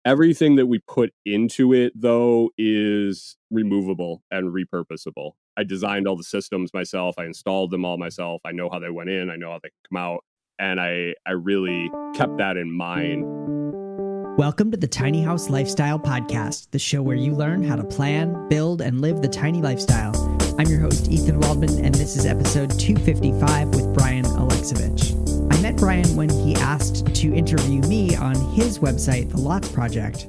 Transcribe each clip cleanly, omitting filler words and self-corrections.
Everything that we put into it, though, is removable and repurposable. I designed all the systems myself. I installed them all myself. I know how they went in. I know how they come out. And I really kept that in mind. Welcome to the Tiny House Lifestyle Podcast, the show where you learn how to plan, build, and live the tiny lifestyle. I'm your host, Ethan Waldman, and this is episode 255 with Brian Aleksivich. I met Brian when he asked to interview me on his website, The Lots Project,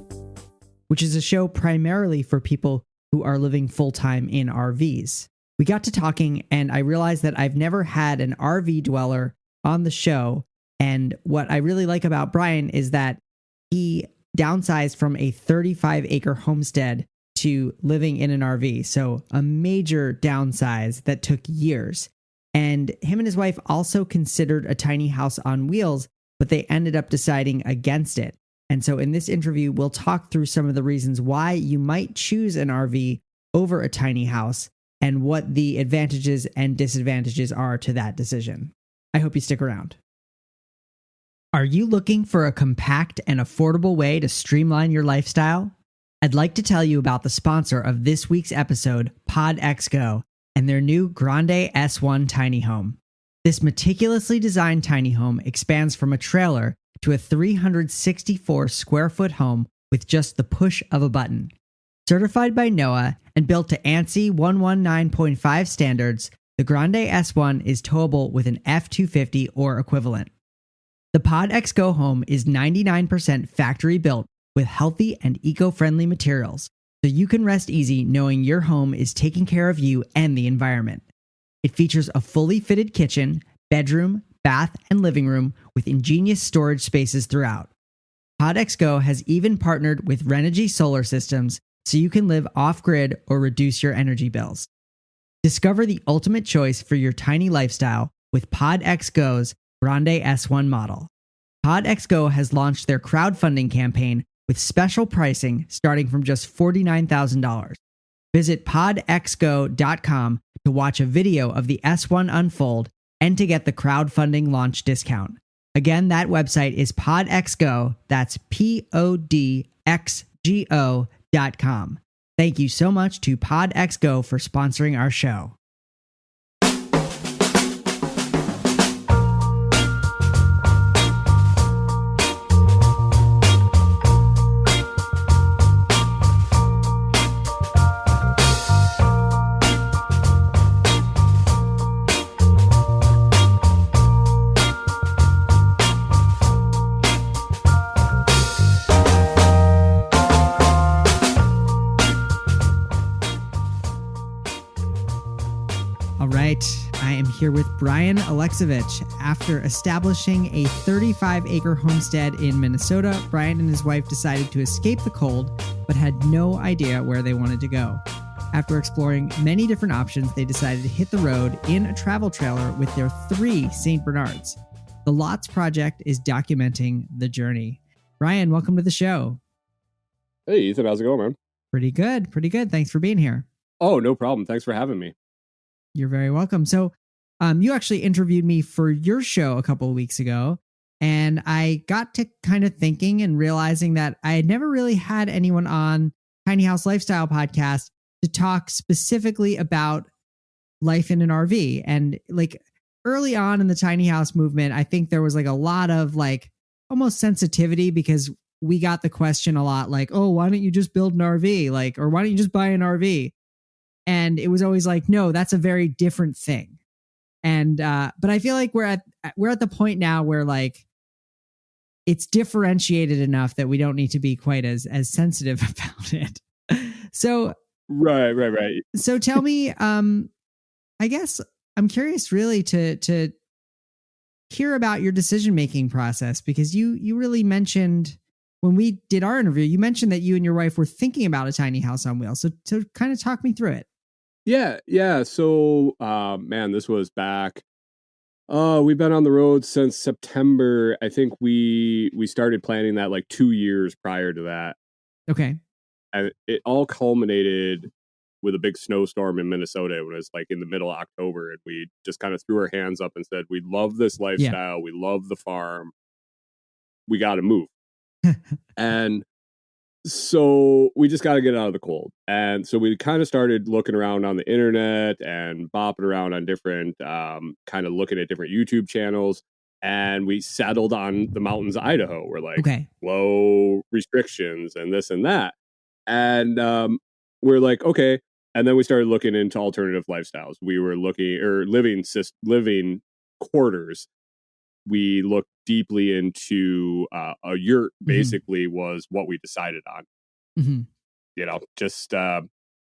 which is a show primarily for people who are living full-time in RVs. We got to talking, and I realized that I've never had an RV dweller on the show, and what I really like about Brian is that he downsized from a 35-acre homestead to living in an RV, so a major downsize that took years. And him and his wife also considered a tiny house on wheels, but they ended up deciding against it. And so in this interview, we'll talk through some of the reasons why you might choose an RV over a tiny house and what the advantages and disadvantages are to that decision. I hope you stick around. Are you looking for a compact and affordable way to streamline your lifestyle? I'd like to tell you about the sponsor of this week's episode, PodXGo, and their new Grande S1 tiny home. This meticulously designed tiny home expands from a trailer to a 364 square foot home with just the push of a button. Certified by NOAA and built to ANSI 119.5 standards, the Grande S1 is towable with an F250 or equivalent. The PodXGo home is 99% factory built with healthy and eco-friendly materials, so you can rest easy knowing your home is taking care of you and the environment. It features a fully fitted kitchen, bedroom, bath, and living room with ingenious storage spaces throughout. PodXGo has even partnered with Renogy Solar Systems so you can live off-grid or reduce your energy bills. Discover the ultimate choice for your tiny lifestyle with PodXGo's Grande S1 model. PodXGo has launched their crowdfunding campaign with special pricing starting from just $49,000. Visit podxgo.com to watch a video of the S1 unfold and to get the crowdfunding launch discount. Again, that website is PodXGo, that's podxgo.com. Thank you so much to PodXGo for sponsoring our show. I am here with Brian Aleksivich. After establishing a 35-acre homestead in Minnesota, Brian and his wife decided to escape the cold, but had no idea where they wanted to go. After exploring many different options, they decided to hit the road in a travel trailer with their 3 St. Bernards. The Lots Project is documenting the journey. Brian, welcome to the show. Hey, Ethan, how's it going, man? Pretty good. Thanks for being here. Oh, no problem. Thanks for having me. You're very welcome. So you actually interviewed me for your show a couple of weeks ago, and I got to kind of thinking and realizing that I had never really had anyone on Tiny House Lifestyle Podcast to talk specifically about life in an RV. And like early on in the tiny house movement, I think there was like a lot of like almost sensitivity because we got the question a lot like, oh, why don't you just build an RV? Like, or why don't you just buy an RV? And it was always like, no, that's a very different thing. And, but I feel like we're at the point now where like, it's differentiated enough that we don't need to be quite as sensitive about it. So, right. So tell me, I guess I'm curious really to hear about your decision-making process, because you really mentioned when we did our interview, you mentioned that you and your wife were thinking about a tiny house on wheels. So kind of talk me through it. Yeah. So, man, this was back. We've been on the road since September. I think we started planning that like 2 years prior to that. Okay. And it all culminated with a big snowstorm in Minnesota. It was like in the middle of October, and we just kind of threw our hands up and said, we love this lifestyle. Yeah. We love the farm. We got to move. And So we just got to get out of the cold. And so we kind of started looking around on the internet and bopping around on different, kind of looking at different YouTube channels. And we settled on the mountains of Idaho. We're like, Okay. low restrictions and this and that. And we're like, okay. And then we started looking into alternative lifestyles. We were looking or living quarters. We looked deeply into a yurt. Basically, was what we decided on. Mm-hmm. You know, just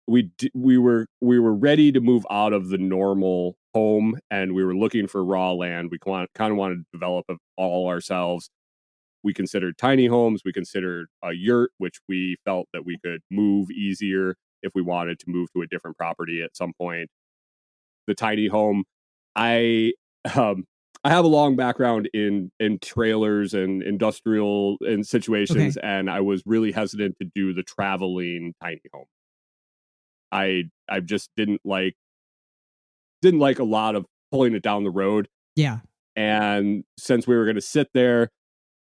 we were ready to move out of the normal home, and we were looking for raw land. We kind of wanted to develop it all ourselves. We considered tiny homes. We considered a yurt, which we felt that we could move easier if we wanted to move to a different property at some point. The tiny home, I have a long background in trailers and industrial and situations, and I was really hesitant to do the traveling tiny home. I just didn't like a lot of pulling it down the road. Yeah. And since we were going to sit there,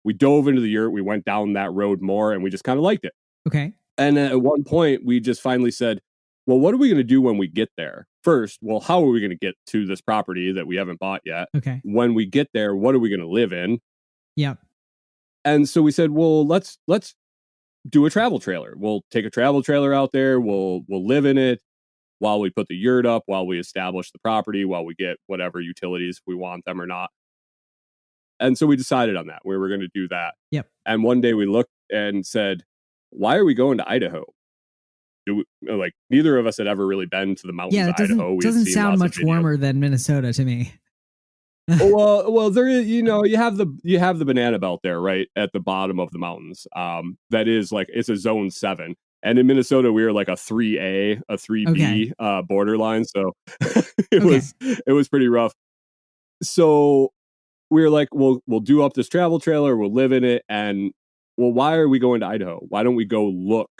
we dove into the yurt. We went down that road more, and we just kind of liked it. Okay. And at one point, we just finally said, well, what are we going to do when we get there? First, well, how are we going to get to this property that we haven't bought yet? Okay. When we get there, what are we going to live in? Yep. And so we said, well, let's do a travel trailer. We'll take a travel trailer out there. We'll live in it while we put the yurt up, while we establish the property, while we get whatever utilities, if we want them or not. And so we decided on that. We were going to do that. Yep. And one day we looked and said, why are we going to Idaho? Neither of us had ever really been to the mountains of Idaho. It doesn't sound much warmer than Minnesota to me. well, there is, you have the banana belt there, right at the bottom of the mountains. That is it's a zone 7. And in Minnesota, we were like a 3A, a 3B borderline. So it was pretty rough. So we were like, we'll do up this travel trailer. We'll live in it. And well, why are we going to Idaho? Why don't we go look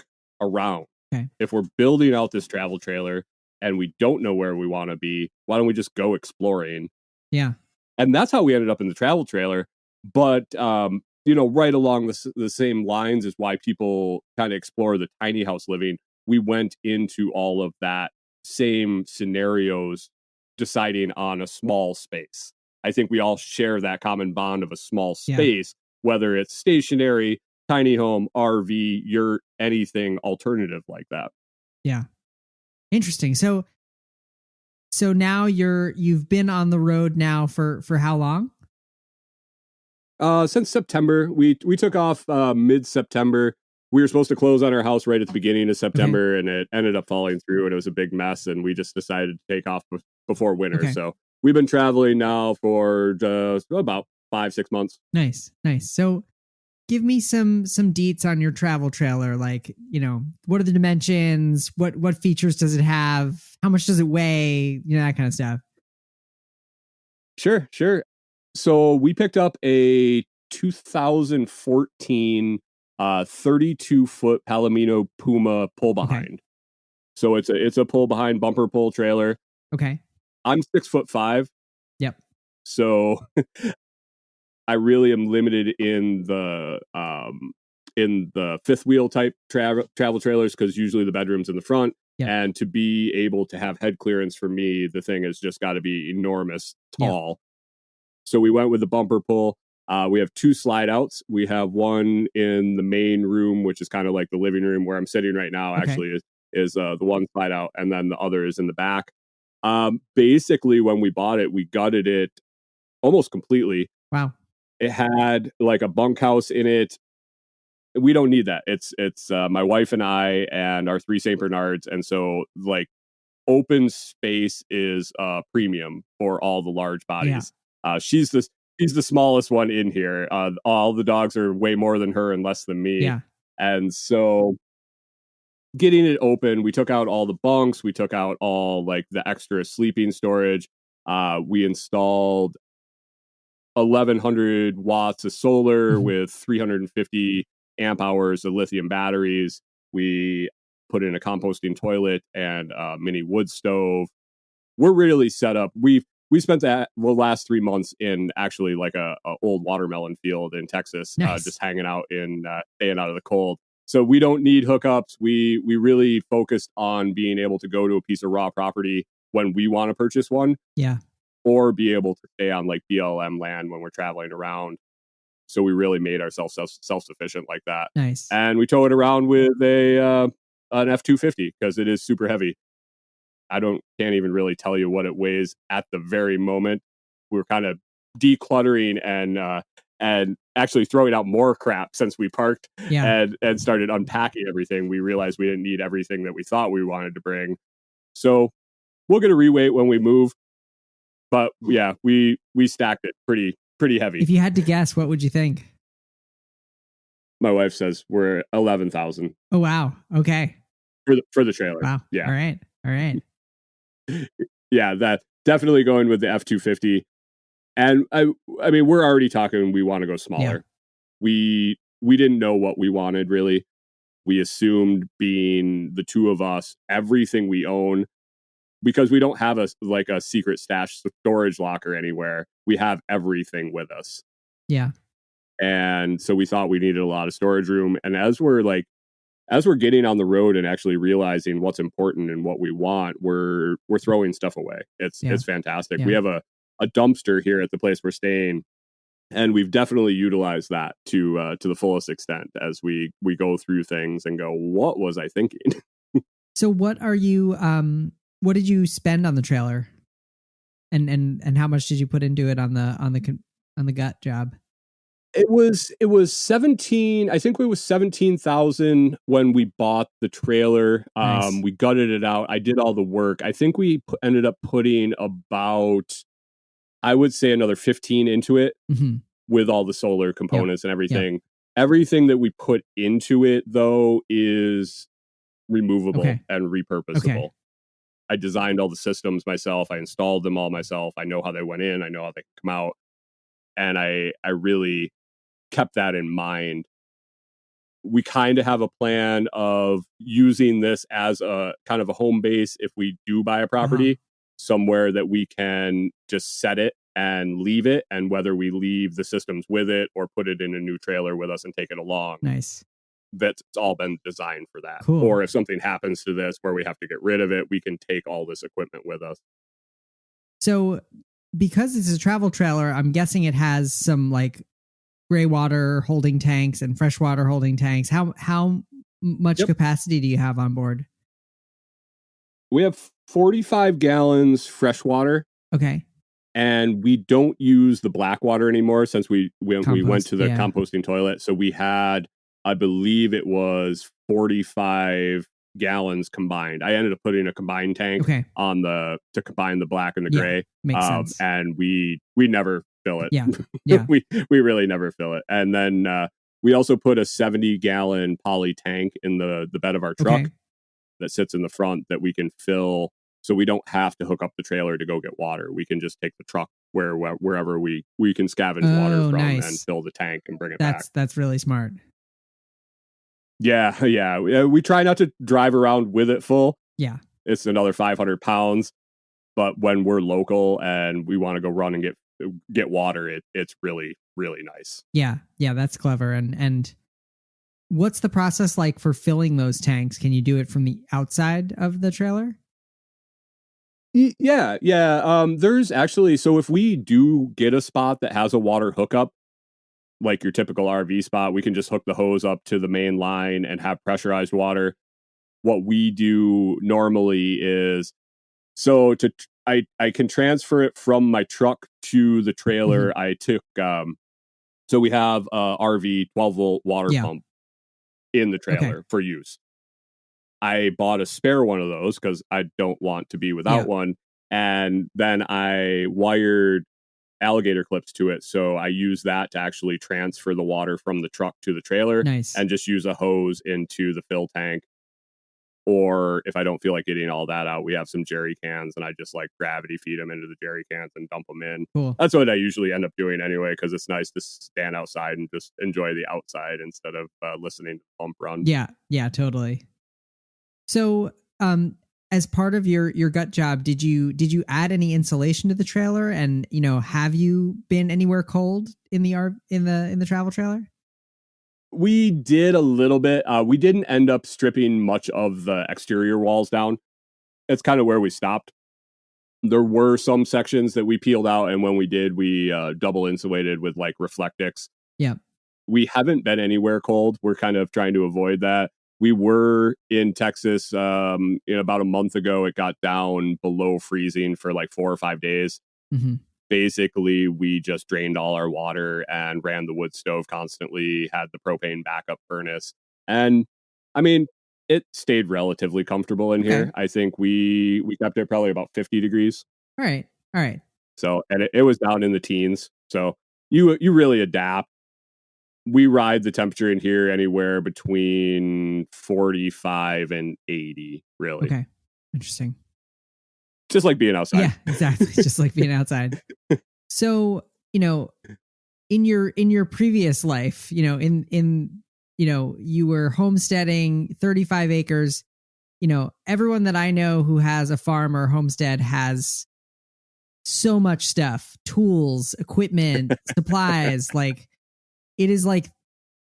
around? Okay. If we're building out this travel trailer and we don't know where we want to be, why don't we just go exploring? Yeah. And that's how we ended up in the travel trailer. But, right along the same lines is why people kind of explore the tiny house living. We went into all of that same scenarios, deciding on a small space. I think we all share that common bond of a small space, whether it's stationary, tiny home, RV, yurt, anything alternative like that. Yeah. Interesting. So now you've been on the road now for how long? Since September. We took off mid-September. We were supposed to close on our house right at the beginning of September, and it ended up falling through, and it was a big mess, and we just decided to take off before winter. Okay. So we've been traveling now for just about 5-6 months. Nice. So give me some deets on your travel trailer. Like, what are the dimensions? What features does it have? How much does it weigh? That kind of stuff. Sure. So we picked up a 2014 32-foot Palomino Puma pull behind. Okay. So it's a pull behind bumper pull trailer. Okay. I'm 6'5". Yep. So I really am limited in the fifth wheel type travel trailers, because usually the bedroom's in the front. Yep. And to be able to have head clearance for me, the thing has just got to be enormous tall. Yep. So we went with the bumper pull. We have 2 slide outs. We have one in the main room, which is kind of like the living room where I'm sitting right now. Okay. Actually is the one slide out, and then the other is in the back. Basically, when we bought it, we gutted it almost completely. Wow. It had like a bunkhouse in it. We don't need that. It's my wife and I and our 3 St. Bernards. And so open space is premium for all the large bodies. Yeah. She's the smallest one in here. All the dogs are way more than her and less than me. Yeah. And so getting it open, we took out all the bunks. We took out all the extra sleeping storage. We installed 1,100 watts of solar with 350 amp hours of lithium batteries. We put in a composting toilet and a mini wood stove. We're really set up. We spent the last 3 months in actually a old watermelon field in Texas. Nice. Just hanging out staying out of the cold. So we don't need hookups. We really focused on being able to go to a piece of raw property when we want to purchase one, Yeah. or be able to stay on like BLM land when we're traveling around. So we really made ourselves self-sufficient like that. Nice. And we tow it around with an F-250 because it is super heavy. Can't even really tell you what it weighs at the very moment. We're kind of decluttering and actually throwing out more crap since we parked and started unpacking everything. We realized we didn't need everything that we thought we wanted to bring. So we'll get a reweight when we move. But yeah, we stacked it pretty heavy. If you had to guess, what would you think? My wife says we're 11,000. Oh, wow. Okay. For the trailer. Wow. Yeah. All right. Yeah, that definitely going with the F-250. And I mean, we're already talking, we want to go smaller. Yeah. We didn't know what we wanted, really. We assumed, being the two of us, everything we own, because we don't have a secret stash storage locker anywhere. We have everything with us. Yeah. And so we thought we needed a lot of storage room. And as we're getting on the road and actually realizing what's important and what we want, we're throwing stuff away. It's fantastic. Yeah. We have a dumpster here at the place we're staying, and we've definitely utilized that to the fullest extent as we go through things and go, what was I thinking? So what did you spend on the trailer? And how much did you put into it on the gut job? It was 17. I think it was 17,000 when we bought the trailer. Nice. We gutted it out. I did all the work. I think we ended up putting about, I would say, another 15 into it, mm-hmm. with all the solar components and everything. Yep. Everything that we put into it, though, is removable and repurposable. Okay. I designed all the systems myself. I installed them all myself. I know how they went in. I know how they come out. And I really kept that in mind. We kind of have a plan of using this as a kind of a home base if we do buy a property, somewhere that we can just set it and leave it, and whether we leave the systems with it or put it in a new trailer with us and take it along. Nice. That's all been designed for that. Cool. Or if something happens to this where we have to get rid of it, we can take all this equipment with us. So because it's a travel trailer, I'm guessing it has some like gray water holding tanks and freshwater holding tanks. How much capacity do you have on board? We have 45 gallons freshwater. Okay. And we don't use the black water anymore since we went to the composting toilet. So we had, I believe it was 45 gallons combined. I ended up putting a combined tank to combine the black and the gray. Makes sense. And we never fill it. Yeah. we really never fill it. And then we also put a 70-gallon poly tank in the bed of our truck that sits in the front that we can fill. So we don't have to hook up the trailer to go get water. We can just take the truck wherever we can scavenge water from and fill the tank and bring it back. That's really smart. Yeah. We try not to drive around with it full. Yeah. It's another 500 pounds. But when we're local and we want to go run and get water, it's really, really nice. Yeah, that's clever. And what's the process like for filling those tanks? Can you do it from the outside of the trailer? Yeah. There's actually, so if we do get a spot that has a water hookup, like your typical RV spot, we can just hook the hose up to the main line and have pressurized water. What we do normally is, I can transfer it from my truck to the trailer. Mm-hmm. I took, so we have a RV 12-volt water pump in the trailer for use. I bought a spare one of those because I don't want to be without one. And then I wired alligator clips to it. So I use that to actually transfer the water from the truck to the trailer. Nice. And just use a hose into the fill tank. Or if I don't feel like getting all that out, we have some jerry cans and I just like gravity feed them into the jerry cans and dump them in. Cool. That's what I usually end up doing anyway, because it's nice to stand outside and just enjoy the outside instead of listening to the pump run. Yeah, totally. So, as part of your gut job, did you add any insulation to the trailer? And have you been anywhere cold in the travel trailer? We did a little bit. We didn't end up stripping much of the exterior walls down. That's kind of where we stopped. There were some sections that we peeled out, and when we did, we double insulated with like Reflectix. Yeah. We haven't been anywhere cold. We're kind of trying to avoid that. We were in Texas about a month ago. It got down below freezing for like 4 or 5 days. Mm-hmm. Basically, we just drained all our water and ran the wood stove constantly, had the propane backup furnace. And I mean, it stayed relatively comfortable in here. I think we kept it probably about 50 degrees. All right. All right. So, and it was down in the teens. So you really adapt. We ride the temperature in here anywhere between 45 and 80, really. Okay. Interesting. Just like being outside. Yeah, exactly. Just like being outside. So, in your previous life, you were homesteading 35 acres. Everyone that I know who has a farm or homestead has so much stuff, tools, equipment, supplies. Like, it is like,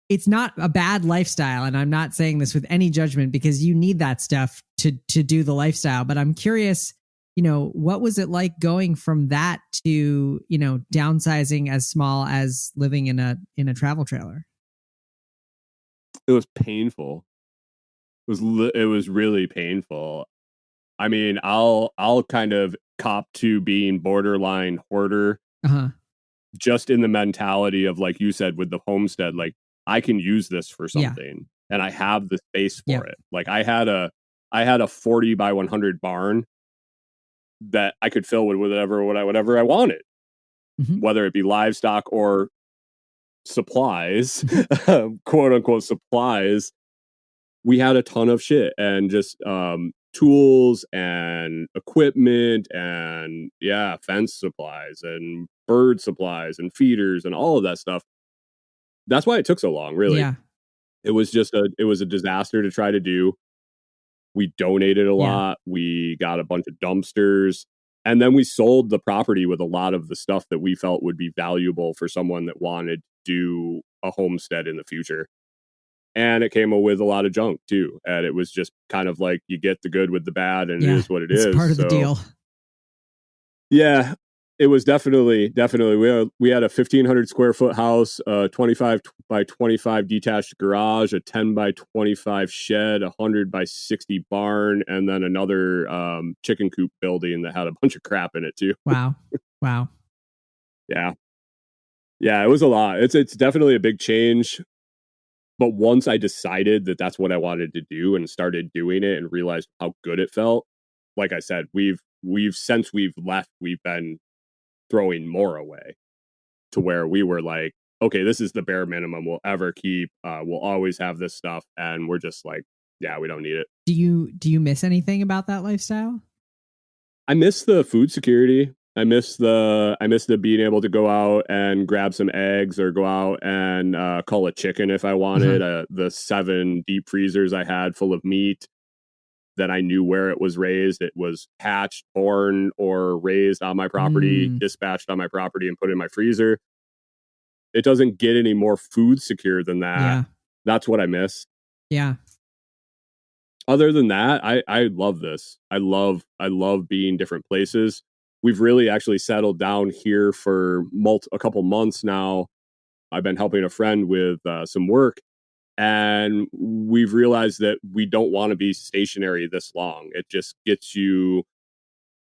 it's not a bad lifestyle. And I'm not saying this with any judgment because you need that stuff to do the lifestyle. But I'm curious, what was it like going from that to, downsizing as small as living in a travel trailer? It was painful. It was really painful. I mean, I'll kind of cop to being borderline hoarder. Uh-huh. Just in the mentality of, like you said, with the homestead, like I can use this for something and I have the space for it. Like I had a 40 by 100 barn that I could fill with whatever I wanted, whether it be livestock or supplies, quote unquote supplies. We had a ton of shit and just tools and equipment and fence supplies and bird supplies and feeders and all of that stuff. That's why it took so long, really. Yeah. It was a disaster to try to do. We donated a lot. We got a bunch of dumpsters. And then we sold the property with a lot of the stuff that we felt would be valuable for someone that wanted to do a homestead in the future. And it came with a lot of junk too. And it was just kind of like you get the good with the bad, and it is what it is. It's part of the deal. Yeah, it was definitely. We had a 1,500 square foot house, 25 by 25 detached garage, a 10 by 25 shed, 100 by 60 barn, and then another chicken coop building that had a bunch of crap in it too. Wow. Yeah, it was a lot. It's definitely a big change. But once I decided that that's what I wanted to do and started doing it and realized how good it felt, like I said, we've since we've left, we've been throwing more away to where we were like, okay, this is the bare minimum we'll ever keep. We'll always have this stuff. And we're just like, yeah, we don't need it. Do you miss anything about that lifestyle? I miss the food security. I miss the being able to go out and grab some eggs or go out and cull a chicken if I wanted. The 7 deep freezers I had full of meat that I knew where it was raised. It was hatched, born, or raised on my property, dispatched on my property, and put in my freezer. It doesn't get any more food secure than that. Yeah. That's what I miss. Yeah. Other than that, I love this. I love being different places. We've really actually settled down here for a couple months now. I've been helping a friend with some work, and we've realized that we don't want to be stationary this long. It just gets you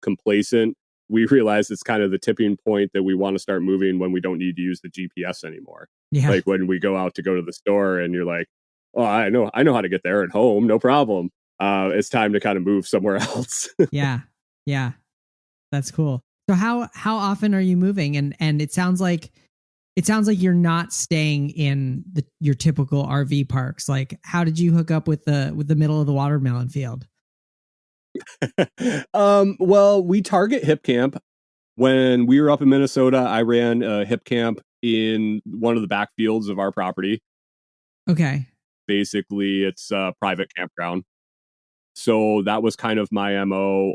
complacent. We realize it's kind of the tipping point that we want to start moving when we don't need to use the GPS anymore. Yeah. Like when we go to the store and you're like, oh, I know how to get there at home. No problem. It's time to kind of move somewhere else. Yeah. That's cool. So how often are you moving? And it sounds like you're not staying in your typical RV parks. Like, how did you hook up with the middle of the watermelon field? Well, we target hip camp. When we were up in Minnesota, I ran a hip camp in one of the back fields of our property. Okay. Basically, it's a private campground. So that was kind of my MO,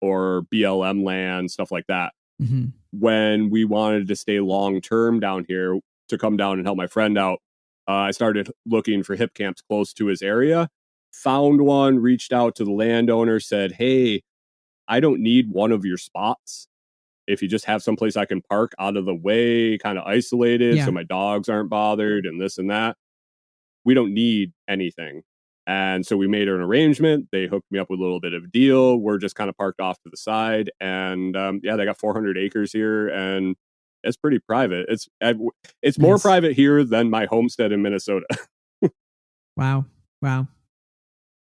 or BLM land, stuff like that. Mm-hmm. When we wanted to stay long term down here to come down and help my friend out, I started looking for hip camps close to his area, found one, reached out to the landowner, said, hey, I don't need one of your spots. If you just have someplace I can park out of the way, kind of isolated, so Yeah. my dogs aren't bothered and this and that, we don't need anything. And so we made an arrangement. They hooked me up with a little bit of a deal. We're just kind of parked off to the side. And yeah, they got 400 acres here, and it's pretty private. It's more Nice. private here than my homestead in Minnesota. Wow.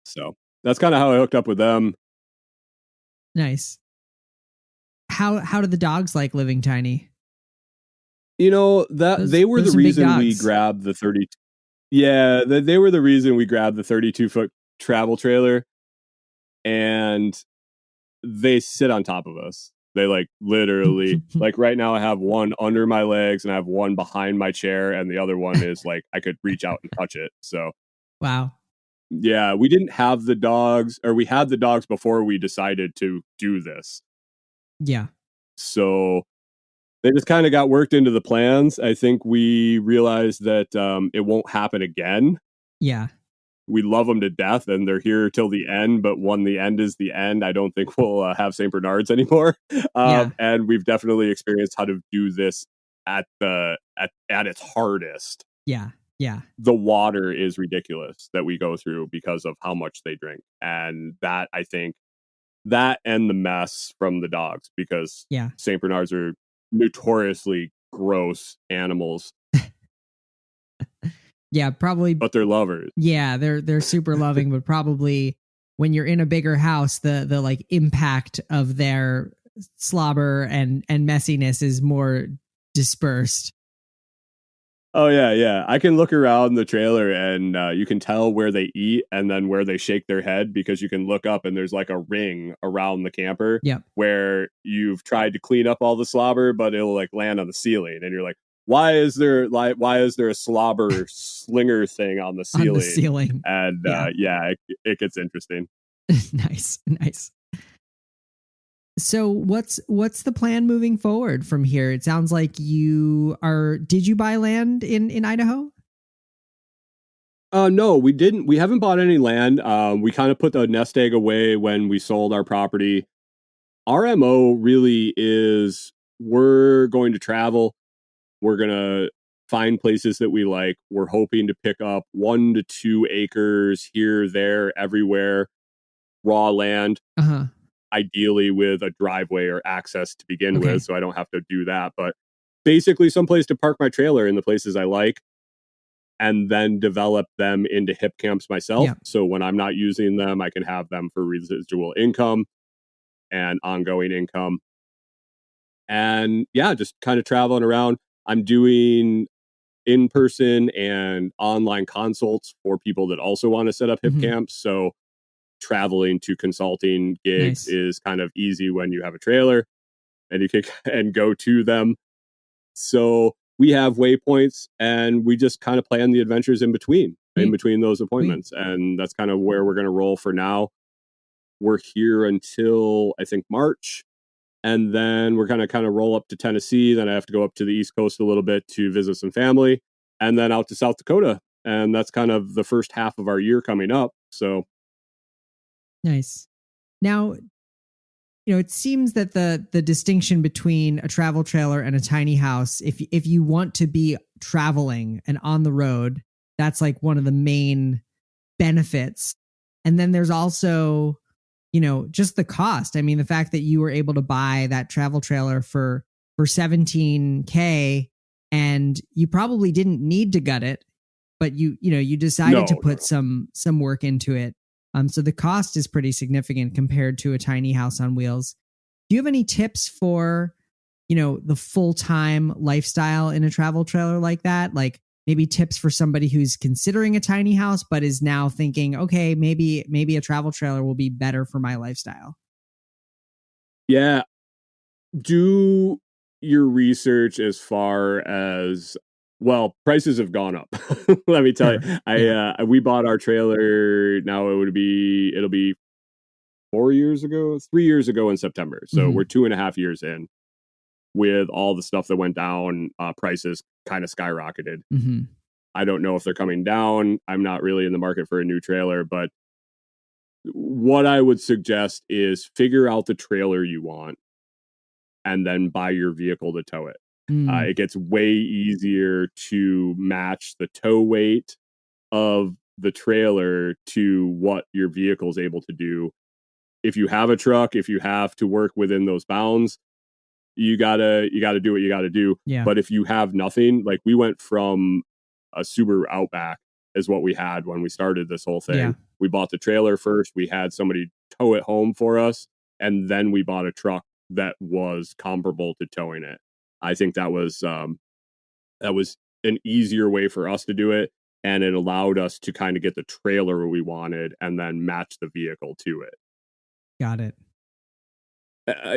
So that's kind of how I hooked up with them. Nice. How do the dogs like living tiny? They were the reason we grabbed the 32. Yeah, they were the reason we grabbed the 32-foot travel trailer, and they sit on top of us. They like literally, like right now I have one under my legs and I have one behind my chair, and the other one is like I could reach out and touch it. So wow. Yeah, we didn't have the dogs, or we had the dogs before we decided to do this. Yeah. So they just kind of got worked into the plans. I think we realized that it won't happen again. Yeah. We love them to death, and they're here till the end. But when the end is the end, I don't think we'll have St. Bernards anymore. And we've definitely experienced how to do this at its hardest. Yeah. The water is ridiculous that we go through because of how much they drink, and that I think that and the mess from the dogs, because St. Bernards are notoriously gross animals. Yeah, probably. But they're lovers. Yeah, they're super loving, but probably when you're in a bigger house, the like impact of their slobber and messiness is more dispersed. Oh yeah. I can look around the trailer and you can tell where they eat and then where they shake their head, because you can look up and there's like a ring around the camper where you've tried to clean up all the slobber, but it'll like land on the ceiling, and you're like, why is there a slobber slinger thing on the ceiling? On the ceiling. And it gets interesting. Nice. So what's the plan moving forward from here? It sounds like did you buy land in Idaho? No, we didn't. We haven't bought any land. We kind of put the nest egg away when we sold our property. Our MO really is, we're going to travel. We're going to find places that we like. We're hoping to pick up 1 to 2 acres here, there, everywhere, raw land. Ideally with a driveway or access to begin with, so I don't have to do that. But basically someplace to park my trailer in the places I like, and then develop them into hip camps myself. Yeah. So when I'm not using them, I can have them for residual income and ongoing income. And yeah, just kind of traveling around. I'm doing in-person and online consults for people that also want to set up hip camps. So traveling to consulting gigs is kind of easy when you have a trailer and you can and go to them. So we have waypoints, and we just kind of plan the adventures in between those appointments. And that's kind of where we're going to roll for now. We're here until I think March, and then we're going to kind of roll up to Tennessee. Then I have to go up to the East Coast a little bit to visit some family, and then out to South Dakota. And that's kind of the first half of our year coming up. So nice. Now, it seems that the distinction between a travel trailer and a tiny house, if you want to be traveling and on the road, that's like one of the main benefits. And then there's also, just the cost. I mean, the fact that you were able to buy that travel trailer for $17,000, and you probably didn't need to gut it, but you decided to put some work into it. So the cost is pretty significant compared to a tiny house on wheels. Do you have any tips for, the full-time lifestyle in a travel trailer like that? Like maybe tips for somebody who's considering a tiny house, but is now thinking, okay, maybe a travel trailer will be better for my lifestyle. Yeah. Do your research as far as, well, prices have gone up. Let me tell you. We bought our trailer. Now it'll be 3 years ago in September. So we're 2.5 years in. With all the stuff that went down, prices kind of skyrocketed. I don't know if they're coming down. I'm not really in the market for a new trailer, but what I would suggest is figure out the trailer you want and then buy your vehicle to tow it. It gets way easier to match the tow weight of the trailer to what your vehicle is able to do. If you have a truck, if you have to work within those bounds, you gotta do what you gotta do. Yeah. But if you have nothing, like we went from a Subaru Outback is what we had when we started this whole thing. Yeah. We bought the trailer first. We had somebody tow it home for us, and then we bought a truck that was comparable to towing it. I think that was an easier way for us to do it, and it allowed us to kind of get the trailer we wanted and then match the vehicle to it. Got it.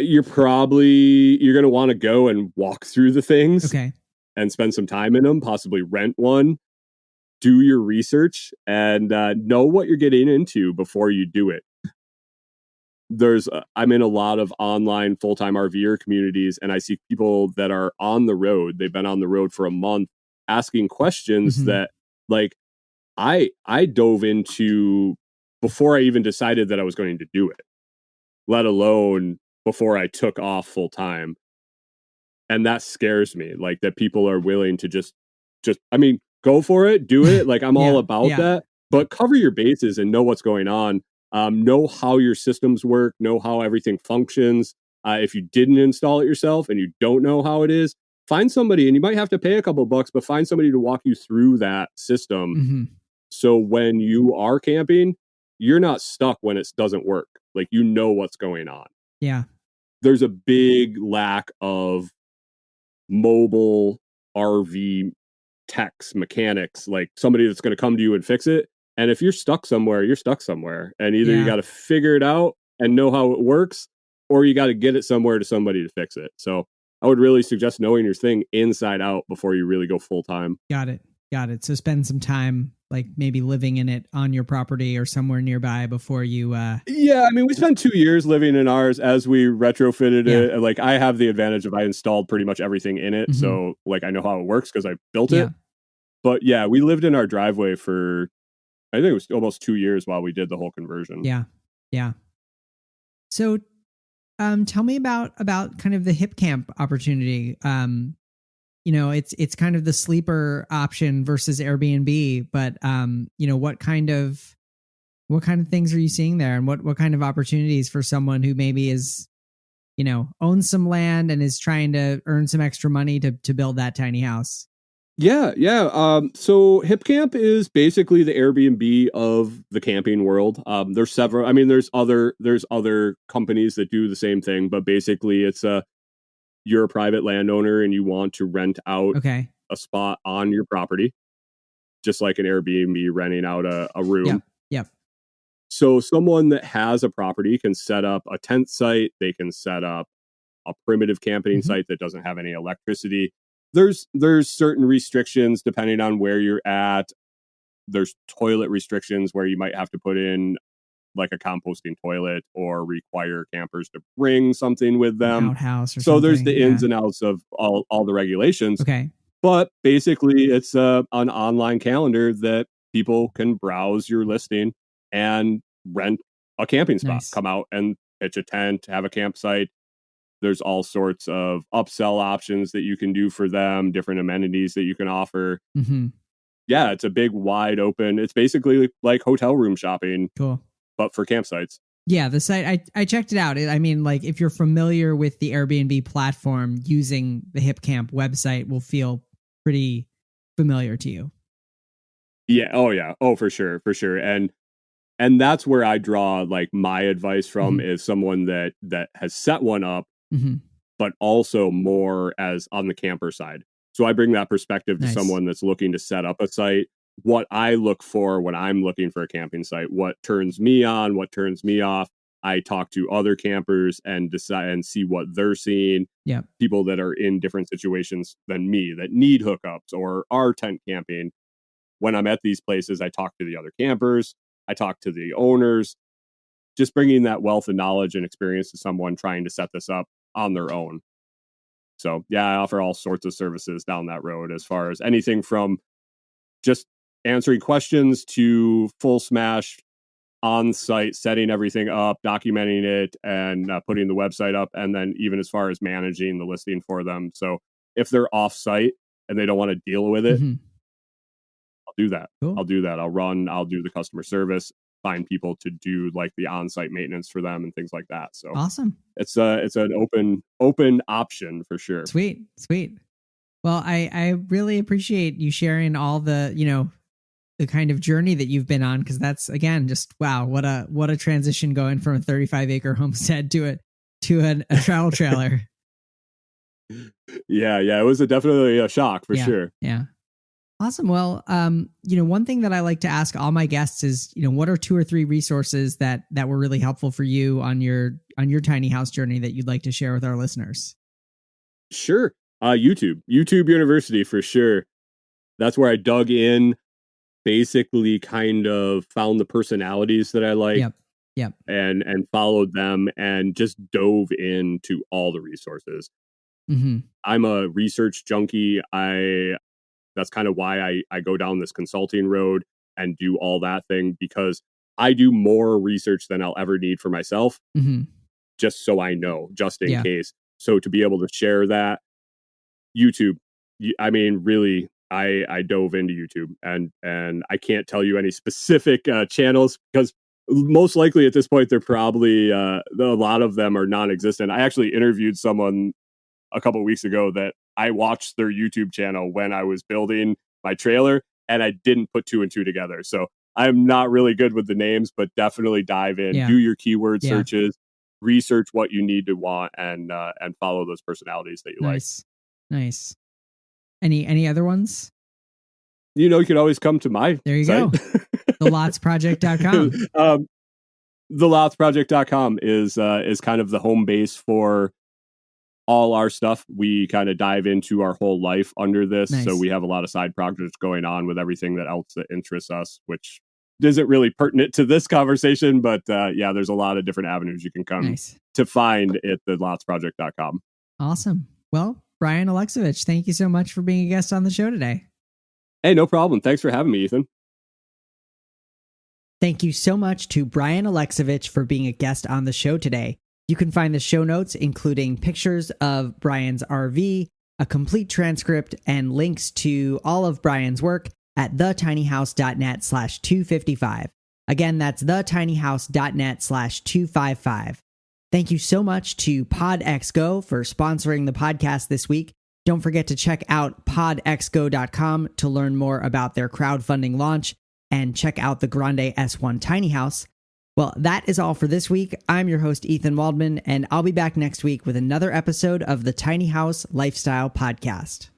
You're going to want to go and walk through the things. Okay. And spend some time in them, possibly rent one, do your research, and know what you're getting into before you do it. I'm in a lot of online full-time RVer communities, and I see people that are on the road. They've been on the road for a month asking questions that, like, I dove into before I even decided that I was going to do it, let alone before I took off full time. And that scares me, like that people are willing to just, I mean, go for it, do it. Like I'm all about that, but cover your bases and know what's going on. Know how your systems work, know how everything functions. If you didn't install it yourself and you don't know how it is, find somebody, and you might have to pay a couple bucks, but find somebody to walk you through that system. So when you are camping, you're not stuck when it doesn't work. Like, you know what's going on. Yeah. There's a big lack of mobile RV techs, mechanics, like somebody that's going to come to you and fix it. And if you're stuck somewhere, you're stuck somewhere. And either you got to figure it out and know how it works, or you got to get it somewhere to somebody to fix it. So I would really suggest knowing your thing inside out before you really go full time. Got it. So spend some time, like maybe living in it on your property or somewhere nearby before you. Yeah, I mean, we spent 2 years living in ours as we retrofitted it. And like, I have the advantage of I installed pretty much everything in it. So like, I know how it works because I built it. But yeah, we lived in our driveway for, I think it was almost 2 years while we did the whole conversion. Yeah. So tell me about kind of the hip camp opportunity. You know, it's kind of the sleeper option versus Airbnb, but you know, what kind of things are you seeing there, and what kind of opportunities for someone who maybe is, you know, owns some land and is trying to earn some extra money to build that tiny house? Yeah. So Hip Camp is basically the Airbnb of the camping world. There's several. I mean, there's other companies that do the same thing, but basically, you're a private landowner and you want to rent out a spot on your property, just like an Airbnb renting out a room. Yep. So someone that has a property can set up a tent site. They can set up a primitive camping site that doesn't have any electricity. There's certain restrictions depending on where you're at. There's toilet restrictions where you might have to put in like a composting toilet or require campers to bring something with them. Outhouse or so something. There's the ins and outs of all the regulations. Okay. But basically it's an online calendar that people can browse your listing and rent a camping spot. Nice. Come out and pitch a tent, have a campsite. There's all sorts of upsell options that you can do for them, different amenities that you can offer. Yeah, it's a big, wide open. It's basically like hotel room shopping. Cool. But for campsites. Yeah, the site, I checked it out. I mean, like, if you're familiar with the Airbnb platform, using the Hip Camp website will feel pretty familiar to you. Yeah. Oh, yeah. Oh, for sure. And that's where I draw like my advice from is someone that has set one up, but also more as on the camper side. So I bring that perspective to someone that's looking to set up a site. What I look for when I'm looking for a camping site, what turns me on, what turns me off. I talk to other campers and decide and see what they're seeing. Yeah. People that are in different situations than me that need hookups or are tent camping. When I'm at these places, I talk to the other campers. I talk to the owners, just bringing that wealth of knowledge and experience to someone trying to set this up on their own. So yeah, I offer all sorts of services down that road as far as anything from just answering questions to full smash on site, setting everything up, documenting it, and putting the website up. And then even as far as managing the listing for them. So if they're off site and they don't want to deal with it, I'll do that. Cool. I'll do that. I'll do the customer service, find people to do like the on-site maintenance for them and things like that. So awesome. It's an open option for sure. Sweet. Well, I really appreciate you sharing all the, the kind of journey that you've been on, because that's, again, just wow, what a transition going from a 35-acre homestead to a travel trailer. Yeah, it was definitely a shock for sure. Yeah. Awesome. Well, one thing that I like to ask all my guests is, what are 2 or 3 resources that were really helpful for you on your tiny house journey that you'd like to share with our listeners? Sure. YouTube University for sure. That's where I dug in, basically kind of found the personalities that I like. Yep. And followed them and just dove into all the resources. I'm a research junkie. That's kind of why I go down this consulting road and do all that thing, because I do more research than I'll ever need for myself, just so I know, just in case. So to be able to share that, YouTube, I mean, really, I dove into YouTube, and I can't tell you any specific channels, because most likely at this point, they're probably, a lot of them are non-existent. I actually interviewed someone a couple of weeks ago that I watched their YouTube channel when I was building my trailer, and I didn't put 2 and 2 together. So I'm not really good with the names, but definitely dive in, do your keyword searches, research what you need to want, and follow those personalities that you like. Nice. Any other ones? You could always come to my There you site. go. thelotsproject.com. Thelotsproject.com is kind of the home base for all our stuff. We kind of dive into our whole life under this. Nice. So we have a lot of side projects going on with everything else that interests us, which isn't really pertinent to this conversation, but there's a lot of different avenues you can come to find at thelotsproject.com. Awesome. Well, Brian Aleksivich, thank you so much for being a guest on the show today. Hey, no problem. Thanks for having me, Ethan. Thank you so much to Brian Aleksivich for being a guest on the show today. You can find the show notes, including pictures of Brian's RV, a complete transcript, and links to all of Brian's work at thetinyhouse.net/255. Again, that's thetinyhouse.net/255. Thank you so much to PodXGo for sponsoring the podcast this week. Don't forget to check out podxgo.com to learn more about their crowdfunding launch and check out the Grande S1 Tiny House. Well, that is all for this week. I'm your host, Ethan Waldman, and I'll be back next week with another episode of the Tiny House Lifestyle Podcast.